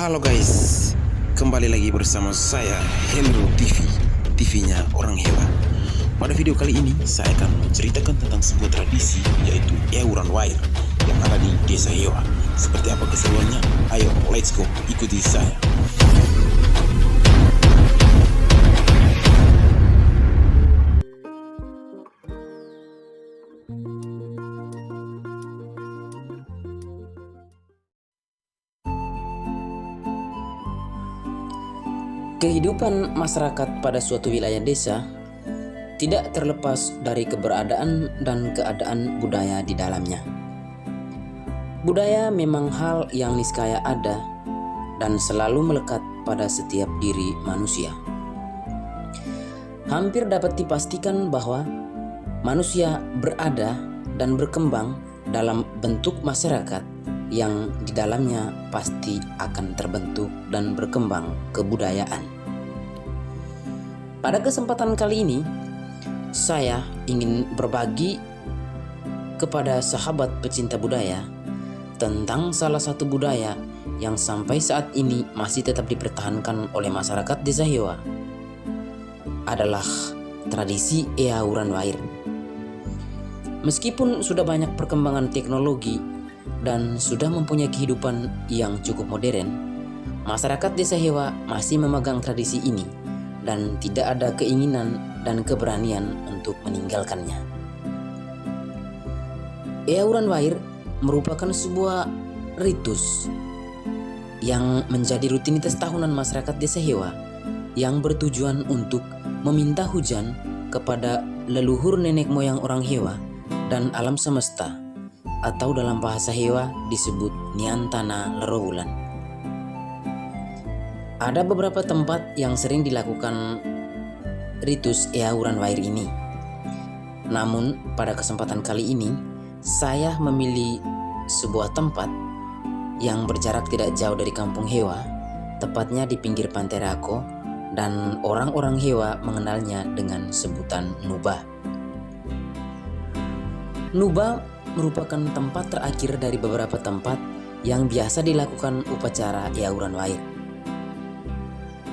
Halo guys, kembali lagi bersama saya Hendro TV, TV-nya orang hewan. Pada video kali ini saya akan menceritakan tentang sebuah tradisi, yaitu Ewuran Wair yang ada di Desa Hewa. Seperti apa keseruannya? Ayo let's go, ikuti saya. Kehidupan masyarakat pada suatu wilayah desa tidak terlepas dari keberadaan dan keadaan budaya di dalamnya. Budaya memang hal yang niscaya ada dan selalu melekat pada setiap diri manusia. Hampir dapat dipastikan bahwa manusia berada dan berkembang dalam bentuk masyarakat yang di dalamnya pasti akan terbentuk dan berkembang kebudayaan. Pada kesempatan kali ini, saya ingin berbagi kepada sahabat pecinta budaya tentang salah satu budaya yang sampai saat ini masih tetap dipertahankan oleh masyarakat Desa Hewa, adalah tradisi Ewuran Wair. Meskipun sudah banyak perkembangan teknologi dan sudah mempunyai kehidupan yang cukup modern, masyarakat Desa Hewa masih memegang tradisi ini dan tidak ada keinginan dan keberanian untuk meninggalkannya. Ewuran Wair merupakan sebuah ritus yang menjadi rutinitas tahunan masyarakat Desa Hewa yang bertujuan untuk meminta hujan kepada leluhur nenek moyang orang Hewa dan alam semesta, atau dalam bahasa Hewa disebut Niantana Lerowulan. Ada beberapa tempat yang sering dilakukan ritus Ewuran Wair ini. Namun pada kesempatan kali ini saya memilih sebuah tempat yang berjarak tidak jauh dari kampung Hewa, tepatnya di pinggir Pantai Rako, dan orang-orang Hewa mengenalnya dengan sebutan Nuba. Nuba merupakan tempat terakhir dari beberapa tempat yang biasa dilakukan upacara Ewuran Wair,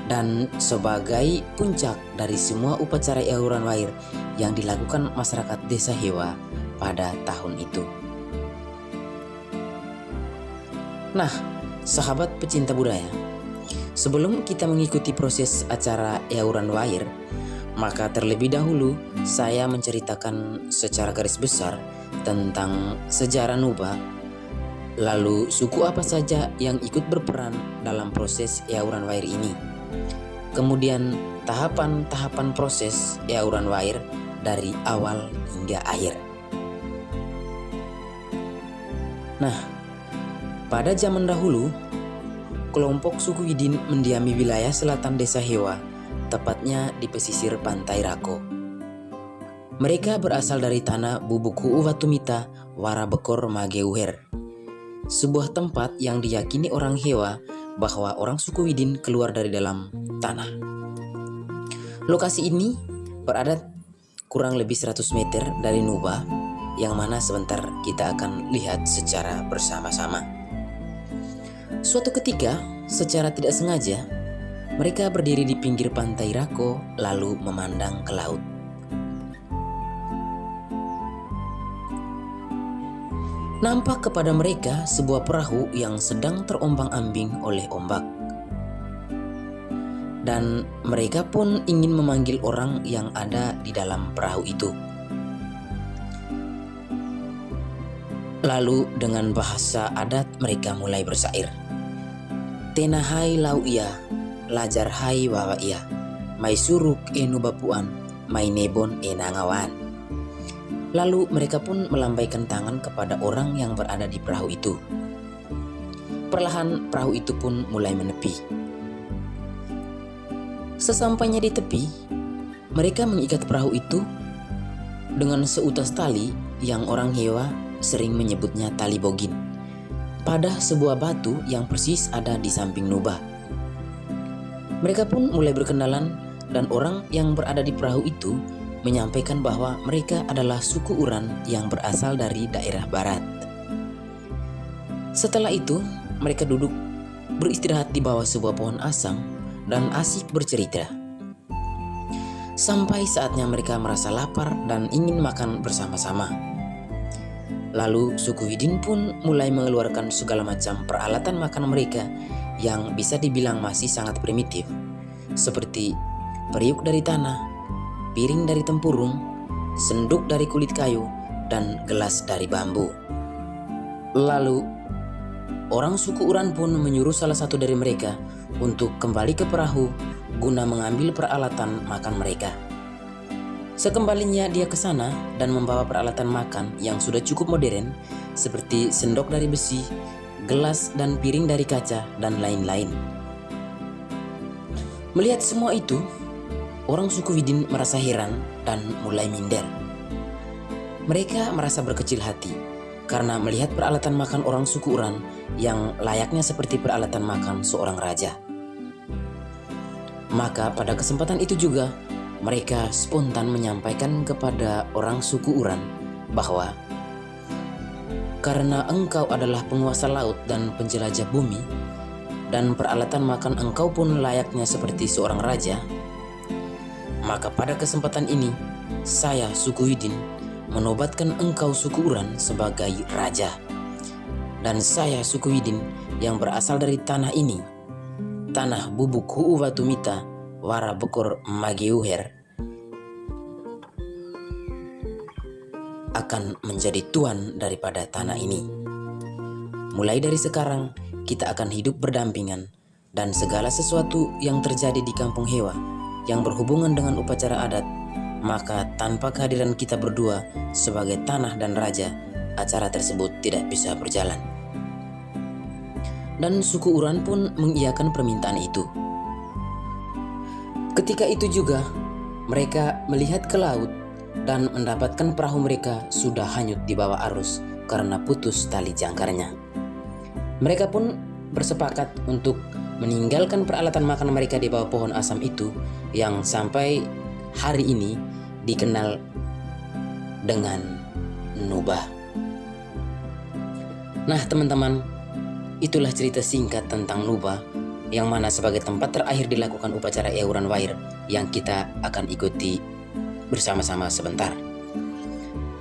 dan sebagai puncak dari semua upacara Ewuran Wair yang dilakukan masyarakat Desa Hewa pada tahun itu. Nah, sahabat pecinta budaya, sebelum kita mengikuti proses acara Ewuran Wair, maka terlebih dahulu saya menceritakan secara garis besar tentang sejarah Nuba, lalu suku apa saja yang ikut berperan dalam proses Ewuran Wair ini. Kemudian tahapan-tahapan proses Ewuran Wair dari awal hingga akhir. Nah, pada zaman dahulu, kelompok suku Widin mendiami wilayah selatan Desa Hewa, tepatnya di pesisir Pantai Rako. Mereka berasal dari tanah Bubuku Uwatumita Warabekor Mageuher, sebuah tempat yang diyakini orang Hewa bahwa orang suku Widin keluar dari dalam tanah. Lokasi ini berada kurang lebih 100 meter dari Nuba, yang mana sebentar kita akan lihat secara bersama-sama. Suatu ketika, secara tidak sengaja, mereka berdiri di pinggir Pantai Rako lalu memandang ke laut. Nampak kepada mereka sebuah perahu yang sedang terombang-ambing oleh ombak. Dan mereka pun ingin memanggil orang yang ada di dalam perahu itu. Lalu dengan bahasa adat mereka mulai bersair. Tenahai lau ia, lajar hai wawa ia, mai suruk nubapuan, mai nebon nangawan. Lalu mereka pun melambaikan tangan kepada orang yang berada di perahu itu. Perlahan perahu itu pun mulai menepi. Sesampainya di tepi, mereka mengikat perahu itu dengan seutas tali yang orang Hewa sering menyebutnya tali bogin, pada sebuah batu yang persis ada di samping Nuba. Mereka pun mulai berkenalan, dan orang yang berada di perahu itu menyampaikan bahwa mereka adalah suku Uran yang berasal dari daerah barat. Setelah itu, mereka duduk beristirahat di bawah sebuah pohon asam dan asik bercerita. Sampai saatnya mereka merasa lapar dan ingin makan bersama-sama. Lalu suku Widin pun mulai mengeluarkan segala macam peralatan makan mereka yang bisa dibilang masih sangat primitif, seperti periuk dari tanah, piring dari tempurung, senduk dari kulit kayu, dan gelas dari bambu. Lalu orang suku Uran pun menyuruh salah satu dari mereka untuk kembali ke perahu guna mengambil peralatan makan mereka. Sekembalinya dia ke sana dan membawa peralatan makan yang sudah cukup modern seperti sendok dari besi, gelas dan piring dari kaca, dan lain-lain. Melihat semua itu, orang suku Widin merasa heran dan mulai minder. Mereka merasa berkecil hati karena melihat peralatan makan orang suku Uran yang layaknya seperti peralatan makan seorang raja. Maka pada kesempatan itu juga mereka spontan menyampaikan kepada orang suku Uran bahwa karena engkau adalah penguasa laut dan penjelajah bumi, dan peralatan makan engkau pun layaknya seperti seorang raja, maka pada kesempatan ini saya suku Widin menobatkan engkau suku Uran sebagai raja. Dan saya suku Widin yang berasal dari tanah ini, tanah bubuk Huuwatumita Wara Bekor Mageuher, akan menjadi tuan daripada tanah ini. Mulai dari sekarang kita akan hidup berdampingan, dan segala sesuatu yang terjadi di kampung Hewa yang berhubungan dengan upacara adat, maka tanpa kehadiran kita berdua sebagai tanah dan raja, acara tersebut tidak bisa berjalan. Dan suku Uran pun mengiyakan permintaan itu. Ketika itu juga mereka melihat ke laut dan mendapatkan perahu mereka sudah hanyut di bawah arus karena putus tali jangkarnya. Mereka pun bersepakat untuk meninggalkan peralatan makan mereka di bawah pohon asam itu yang sampai hari ini dikenal dengan Nubah. Nah teman-teman, itulah cerita singkat tentang Nubah, yang mana sebagai tempat terakhir dilakukan upacara Euran Wair yang kita akan ikuti bersama-sama sebentar.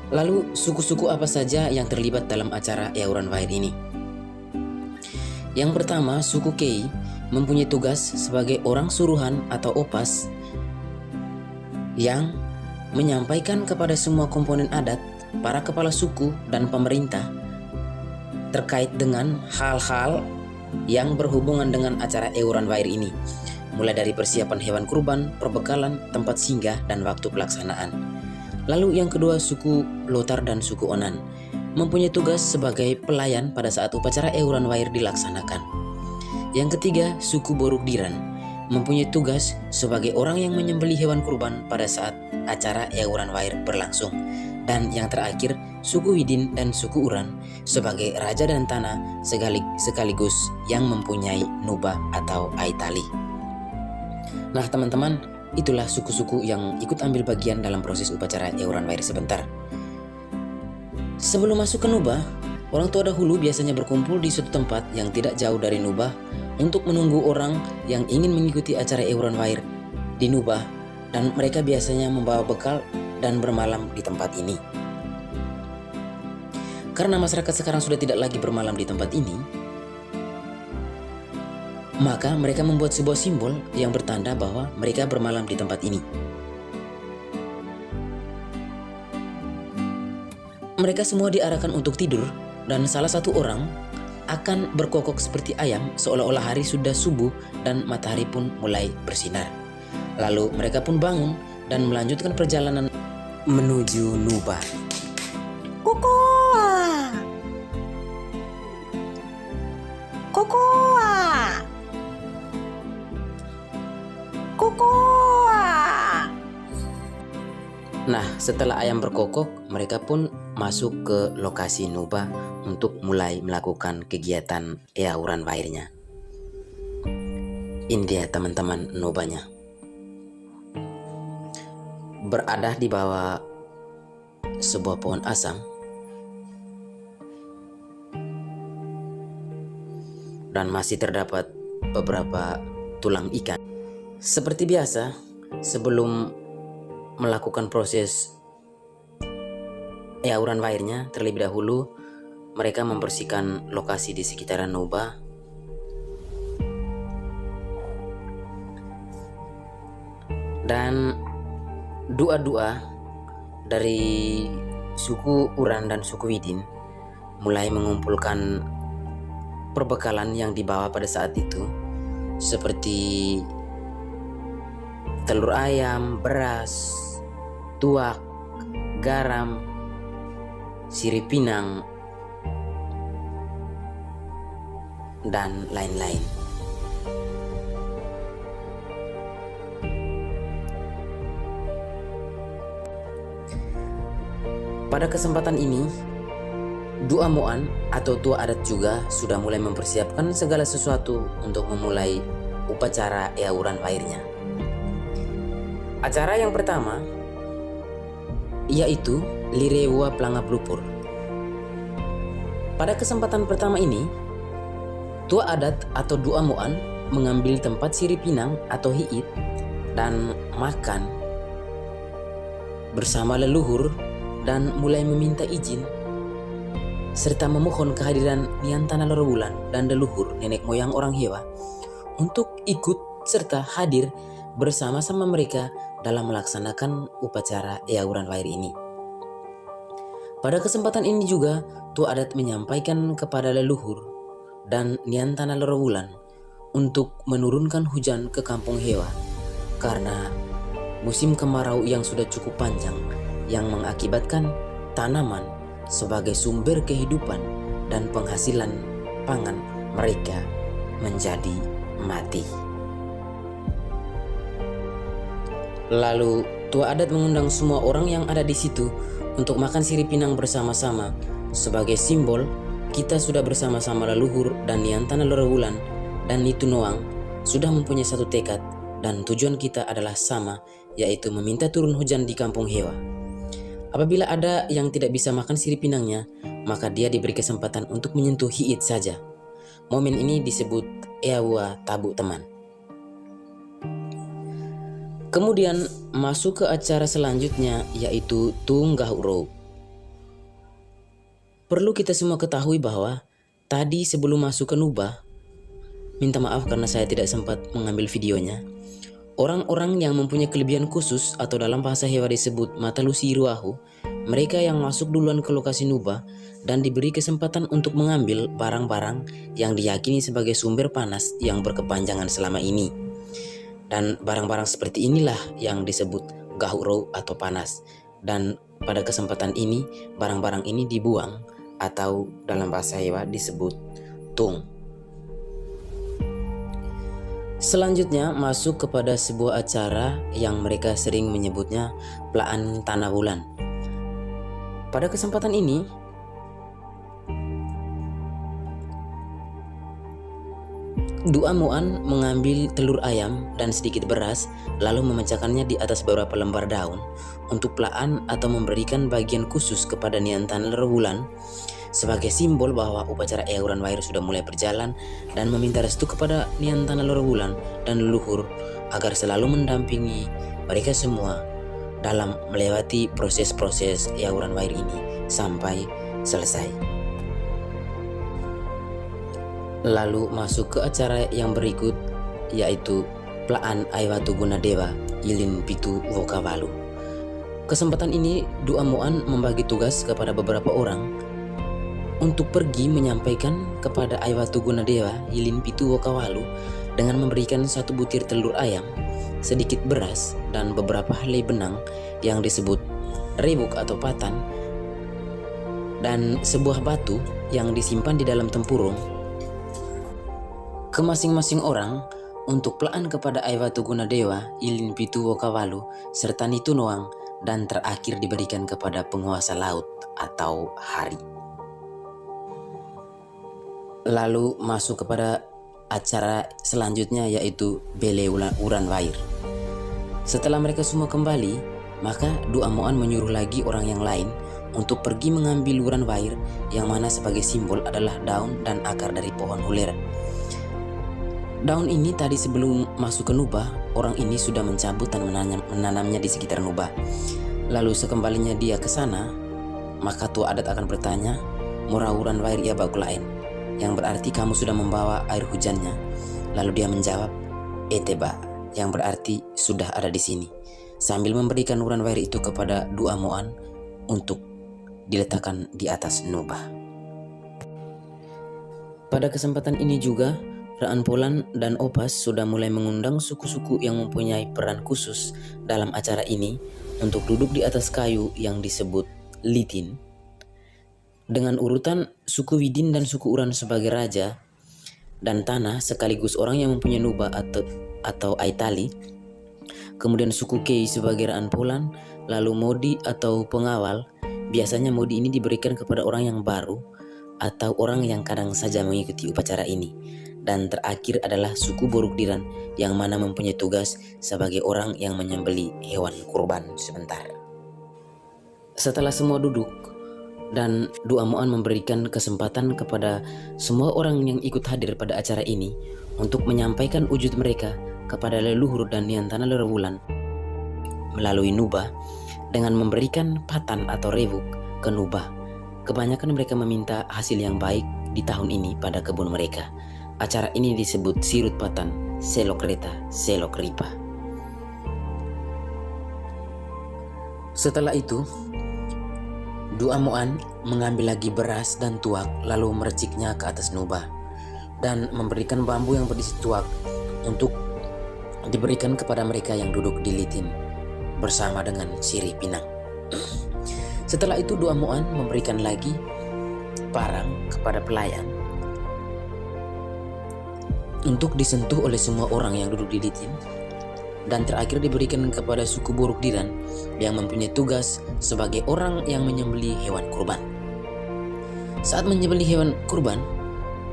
Lalu suku-suku apa saja yang terlibat dalam acara Euran Wair ini? Yang pertama, suku Kei mempunyai tugas sebagai orang suruhan atau opas yang menyampaikan kepada semua komponen adat, para kepala suku dan pemerintah terkait dengan hal-hal yang berhubungan dengan acara Euran Wair ini, mulai dari persiapan hewan kurban, perbekalan, tempat singgah, dan waktu pelaksanaan. Lalu yang kedua, suku Lotar dan suku Onan mempunyai tugas sebagai pelayan pada saat upacara Euran Wair dilaksanakan. Yang ketiga, suku Boruk Diran mempunyai tugas sebagai orang yang menyembelih hewan kurban pada saat acara Euran Wair berlangsung. Dan yang terakhir, suku Widin dan suku Uran sebagai raja dan tanah sekaligus yang mempunyai Nubah atau Aitali. Nah teman-teman, itulah suku-suku yang ikut ambil bagian dalam proses upacara Euran Wair sebentar. Sebelum masuk ke Nubah, orang tua dahulu biasanya berkumpul di suatu tempat yang tidak jauh dari Nubah untuk menunggu orang yang ingin mengikuti acara Euran Wair di Nubah, dan mereka biasanya membawa bekal dan bermalam di tempat ini. Karena masyarakat sekarang sudah tidak lagi bermalam di tempat ini, maka mereka membuat sebuah simbol yang bertanda bahwa mereka bermalam di tempat ini. Mereka semua diarahkan untuk tidur, dan salah satu orang akan berkokok seperti ayam seolah-olah hari sudah subuh dan matahari pun mulai bersinar. Lalu mereka pun bangun dan melanjutkan perjalanan menuju Nubah. Kokoa, kokoa, kokoa. Nah, setelah ayam berkokok, mereka pun masuk ke lokasi Nubah untuk mulai melakukan kegiatan Euran Wairnya. Ini dia teman-teman Nubahnya. Berada di bawah sebuah pohon asam, dan masih terdapat beberapa tulang ikan. Seperti biasa, sebelum melakukan proses Euran Wairnya, terlebih dahulu mereka membersihkan lokasi di sekitaran Nuba. Dan dua-dua dari suku Uran dan suku Widin mulai mengumpulkan perbekalan yang dibawa pada saat itu, seperti telur ayam, beras, tuak, garam, sirip pinang, dan lain-lain. Pada kesempatan ini, Dua Moan atau tua adat juga sudah mulai mempersiapkan segala sesuatu untuk memulai upacara Euran Wairnya. Acara yang pertama yaitu Lirewa Pelangap Lupur. Pada kesempatan pertama ini, tua adat atau Dua Moan mengambil tempat sirip pinang atau hiit dan makan bersama leluhur dan mulai meminta izin serta memohon kehadiran Niantana Lorobulan dan leluhur nenek moyang orang Hewa untuk ikut serta hadir bersama-sama mereka dalam melaksanakan upacara Euran Wair ini. Pada kesempatan ini juga tua adat menyampaikan kepada leluhur dan Niantana Lorobulan untuk menurunkan hujan ke kampung Hewa karena musim kemarau yang sudah cukup panjang yang mengakibatkan tanaman sebagai sumber kehidupan dan penghasilan pangan mereka menjadi mati. Lalu tua adat mengundang semua orang yang ada di situ untuk makan sirip pinang bersama-sama sebagai simbol kita sudah bersama-sama leluhur dan Niantana Lorobulan dan Nitu Noang sudah mempunyai satu tekad dan tujuan kita adalah sama, yaitu meminta turun hujan di kampung Hewa. Apabila ada yang tidak bisa makan sirip pinangnya, maka dia diberi kesempatan untuk menyentuh hiit saja. Momen ini disebut Eawa Tabu Teman. Kemudian masuk ke acara selanjutnya, yaitu Tunggahuro. Perlu kita semua ketahui bahwa tadi sebelum masuk ke Nuba, minta maaf karena saya tidak sempat mengambil videonya, orang-orang yang mempunyai kelebihan khusus atau dalam bahasa Hewa disebut Matalusi Ruahu, mereka yang masuk duluan ke lokasi Nuba dan diberi kesempatan untuk mengambil barang-barang yang diyakini sebagai sumber panas yang berkepanjangan selama ini. Dan barang-barang seperti inilah yang disebut Gahuro atau panas. Dan pada kesempatan ini, barang-barang ini dibuang atau dalam bahasa Hewa disebut Tung. Selanjutnya masuk kepada sebuah acara yang mereka sering menyebutnya Pelaan Tanah Bulan. Pada kesempatan ini, Dua Moan mengambil telur ayam dan sedikit beras lalu memecahkannya di atas beberapa lembar daun untuk pelaan atau memberikan bagian khusus kepada Niantana Lorobulan sebagai simbol bahwa upacara Euran Wair sudah mulai berjalan dan meminta restu kepada Niantana Lorobulan dan leluhur agar selalu mendampingi mereka semua dalam melewati proses-proses Euran Wair ini sampai selesai. Lalu masuk ke acara yang berikut, yaitu Pelaan Aiwatu Gunadewa Ilin Pitu Wokawalu. Kesempatan ini Dua Moan membagi tugas kepada beberapa orang untuk pergi menyampaikan kepada Aiwatu Gunadewa Ilin Pitu Wokawalu dengan memberikan satu butir telur ayam, sedikit beras, dan beberapa helai benang yang disebut rebuk atau patan, dan sebuah batu yang disimpan di dalam tempurung ke masing-masing orang untuk pelaan kepada Aiwatu Gunadewa Ilin Pitu Wokawalu serta Nitu Noang, dan terakhir diberikan kepada penguasa laut atau hari. Lalu masuk kepada acara selanjutnya, yaitu Bele Uran Wair. Setelah mereka semua kembali, maka Dua Moan menyuruh lagi orang yang lain untuk pergi mengambil Uran Wair, yang mana sebagai simbol adalah daun dan akar dari pohon huler. Daun ini tadi sebelum masuk ke Nubah, orang ini sudah mencabut dan menanamnya di sekitar Nubah. Lalu sekembalinya dia ke sana, maka tua adat akan bertanya, "Murauran wair ia baku lain," yang berarti kamu sudah membawa air hujannya. Lalu dia menjawab, "Eteba," yang berarti sudah ada di sini, sambil memberikan uran wair itu kepada Dua Moan untuk diletakkan di atas Nubah. Pada kesempatan ini juga, Raan Polan dan Opas sudah mulai mengundang suku-suku yang mempunyai peran khusus dalam acara ini untuk duduk di atas kayu yang disebut litin. Dengan urutan suku Widin dan suku Uran sebagai raja dan tanah sekaligus orang yang mempunyai Nubah atau Aitali, kemudian suku Kei sebagai Raan Polan, lalu Modi atau pengawal. Biasanya Modi ini diberikan kepada orang yang baru atau orang yang kadang saja mengikuti upacara ini. Dan terakhir adalah suku Borukdiran yang mana mempunyai tugas sebagai orang yang menyembelih hewan kurban sebentar. Setelah semua duduk dan Dua Moan memberikan kesempatan kepada semua orang yang ikut hadir pada acara ini untuk menyampaikan wujud mereka kepada leluhur dan Niantana Lerewulan melalui Nubah dengan memberikan patan atau rewuk ke Nubah. Kebanyakan mereka meminta hasil yang baik di tahun ini pada kebun mereka. Acara ini disebut Sirut Patan, Selok Reta, Selok Ripa. Setelah itu, Dua Moan mengambil lagi beras dan tuak lalu merciknya ke atas Nubah dan memberikan bambu yang berisi tuak untuk diberikan kepada mereka yang duduk di litin bersama dengan sirih pinang. Setelah itu Dua Moan memberikan lagi parang kepada pelayan untuk disentuh oleh semua orang yang duduk di litin, dan terakhir diberikan kepada suku Borukdiran yang mempunyai tugas sebagai orang yang menyembelih hewan kurban. Saat menyembelih hewan kurban,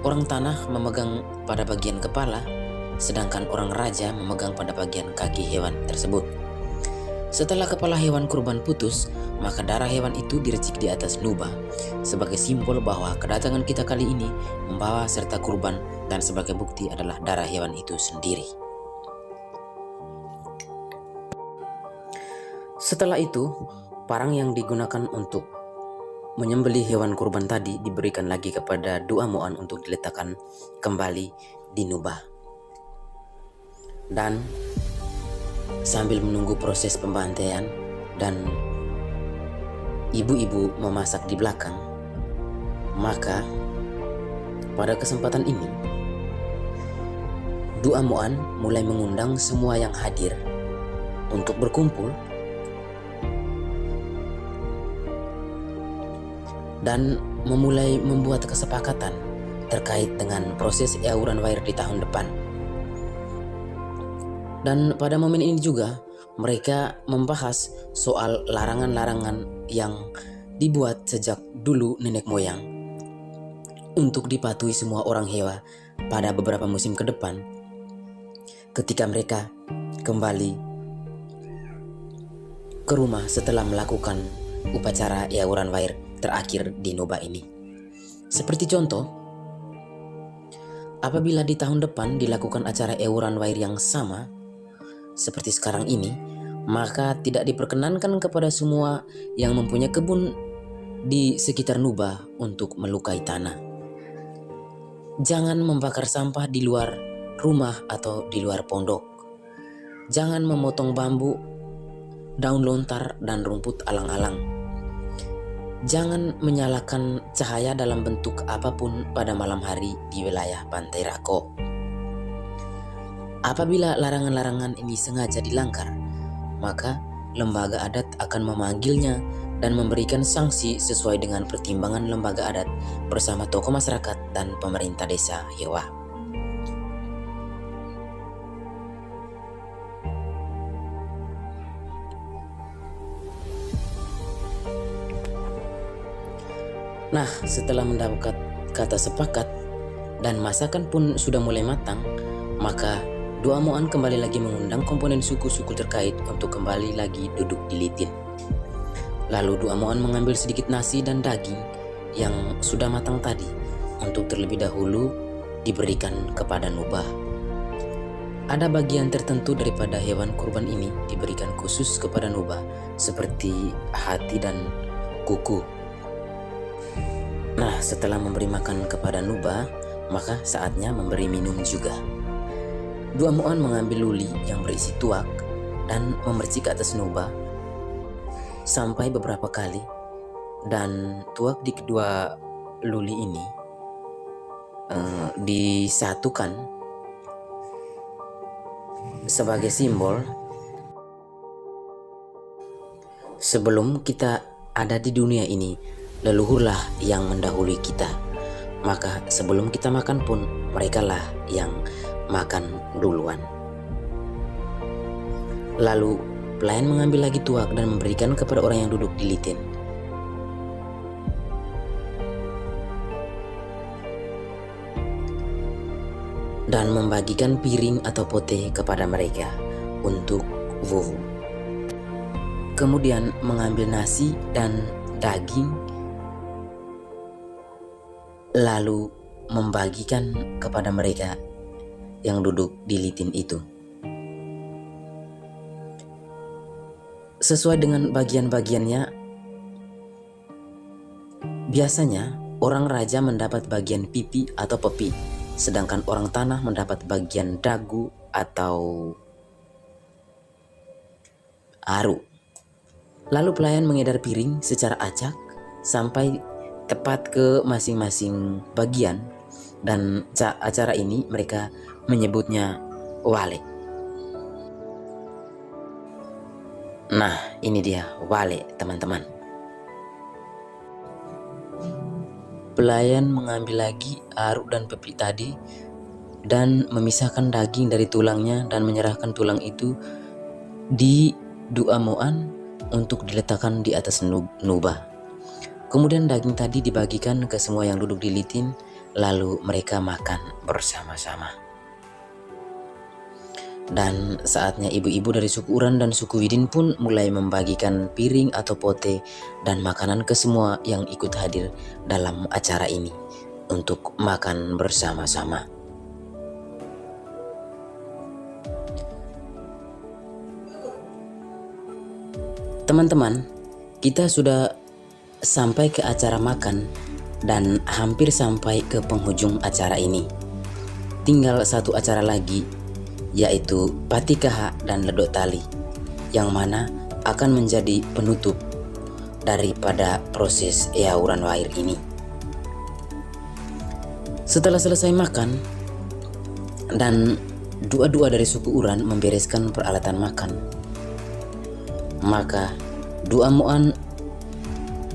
orang tanah memegang pada bagian kepala, sedangkan orang raja memegang pada bagian kaki hewan tersebut. Setelah kepala hewan kurban putus, maka darah hewan itu diracik di atas Nubah sebagai simbol bahwa kedatangan kita kali ini membawa serta kurban, dan sebagai bukti adalah darah hewan itu sendiri. Setelah itu, parang yang digunakan untuk menyembelih hewan kurban tadi diberikan lagi kepada Dua Moan untuk diletakkan kembali di Nubah. Dan sambil menunggu proses pembantaian dan ibu-ibu memasak di belakang, maka pada kesempatan ini Dua Moan mulai mengundang semua yang hadir untuk berkumpul dan memulai membuat kesepakatan terkait dengan proses Eauran Wair di tahun depan. Dan pada momen ini juga mereka membahas soal larangan-larangan yang dibuat sejak dulu nenek moyang untuk dipatuhi semua orang hewa pada beberapa musim ke depan ketika mereka kembali ke rumah setelah melakukan upacara Eauran Wair terakhir di Nubah ini. Seperti contoh, apabila di tahun depan dilakukan acara Eauran Wair yang sama seperti sekarang ini, maka tidak diperkenankan kepada semua yang mempunyai kebun di sekitar Nubah untuk melukai tanah. Jangan membakar sampah di luar rumah atau di luar pondok. Jangan memotong bambu, daun lontar, dan rumput alang-alang. Jangan menyalakan cahaya dalam bentuk apapun pada malam hari di wilayah Pantai Rako. Apabila larangan-larangan ini sengaja dilanggar, maka lembaga adat akan memanggilnya dan memberikan sanksi sesuai dengan pertimbangan lembaga adat bersama tokoh masyarakat dan pemerintah desa Hewa. Nah, setelah mendapat kata sepakat dan masakan pun sudah mulai matang, maka Dua Moan kembali lagi mengundang komponen suku-suku terkait untuk kembali lagi duduk di litin. Lalu Dua Moan mengambil sedikit nasi dan daging yang sudah matang tadi untuk terlebih dahulu diberikan kepada Nubah Ada bagian tertentu daripada hewan kurban ini diberikan khusus kepada Nuba, seperti hati dan kuku. Nah, setelah memberi makan kepada Nuba, maka saatnya memberi minum juga. Dua Mu'an mengambil luli yang berisi tuak dan memercik ke atas Nuba sampai beberapa kali, dan tuak di kedua luli ini disatukan sebagai simbol sebelum kita ada di dunia ini, leluhurlah yang mendahului kita. Maka sebelum kita makan pun merekalah yang makan duluan. Lalu pelayan mengambil lagi tuak dan memberikan kepada orang yang duduk di litin. Dan membagikan piring atau pote kepada mereka untuk wuwu. Kemudian mengambil nasi dan daging, lalu membagikan kepada mereka yang duduk di litin itu. Sesuai dengan bagian-bagiannya, biasanya orang raja mendapat bagian pipi atau pepi, sedangkan orang tanah mendapat bagian dagu atau aru. Lalu pelayan mengedar piring secara acak sampai tepat ke masing-masing bagian, dan acara ini mereka menyebutnya wale. Nah, ini dia wale, teman-teman. Pelayan mengambil lagi aru dan pepi tadi dan memisahkan daging dari tulangnya dan menyerahkan tulang itu di Dua Mu'an untuk diletakkan di atas Nuba. Kemudian daging tadi dibagikan ke semua yang duduk di litin, lalu mereka makan bersama-sama. Dan saatnya ibu-ibu dari suku Uran dan suku Widin pun mulai membagikan piring atau pote dan makanan ke semua yang ikut hadir dalam acara ini untuk makan bersama-sama. Teman-teman, kita sudah sampai ke acara makan dan hampir sampai ke penghujung acara ini. Tinggal satu acara lagi, yaitu Patikaha dan Ledok Tali, yang mana akan menjadi penutup daripada proses Eauran Wair ini. Setelah selesai makan dan dua-dua dari suku Uran membereskan peralatan makan, maka Dua Mu'an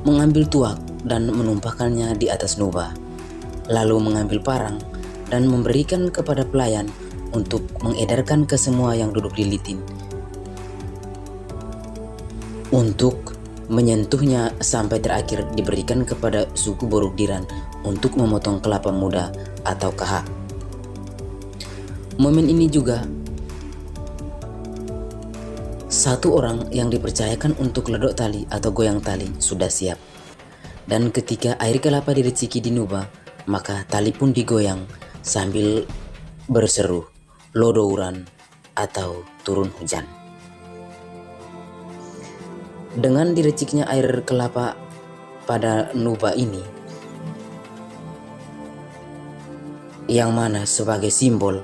mengambil tuak dan menumpahkannya di atas Nuba, lalu mengambil parang dan memberikan kepada pelayan untuk mengedarkan ke semua yang duduk di litin untuk menyentuhnya, sampai terakhir diberikan kepada suku Borokdiran untuk memotong kelapa muda atau kaha. Momen ini juga satu orang yang dipercayakan untuk ledok tali atau goyang tali sudah siap. Dan ketika air kelapa diriciki di Nuba, maka tali pun digoyang sambil berseru lodouran atau turun hujan. Dengan diriciknya air kelapa pada Nuba ini, yang mana sebagai simbol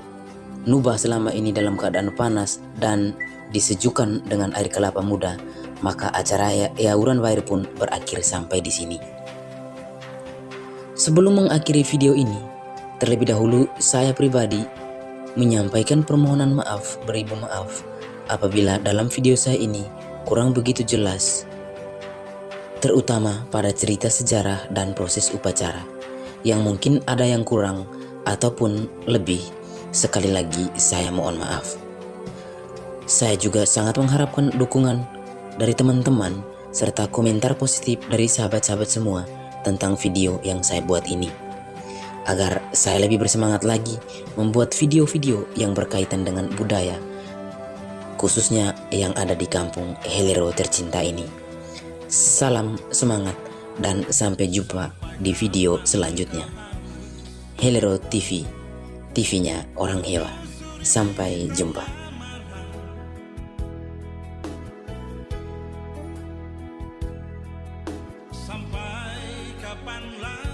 Nuba selama ini dalam keadaan panas dan disejukkan dengan air kelapa muda, maka acara Eauran Wair pun berakhir sampai di sini. Sebelum mengakhiri video ini, terlebih dahulu saya pribadi menyampaikan permohonan maaf beribu maaf apabila dalam video saya ini kurang begitu jelas, terutama pada cerita sejarah dan proses upacara, yang mungkin ada yang kurang ataupun lebih. Sekali lagi saya mohon maaf. Saya juga sangat mengharapkan dukungan dari teman-teman serta komentar positif dari sahabat-sahabat semua tentang video yang saya buat ini, agar saya lebih bersemangat lagi membuat video-video yang berkaitan dengan budaya, khususnya yang ada di kampung Helero tercinta ini. Salam semangat dan sampai jumpa di video selanjutnya. Helero TV, TV-nya orang hewa. Sampai jumpa. Sampai kapan lagi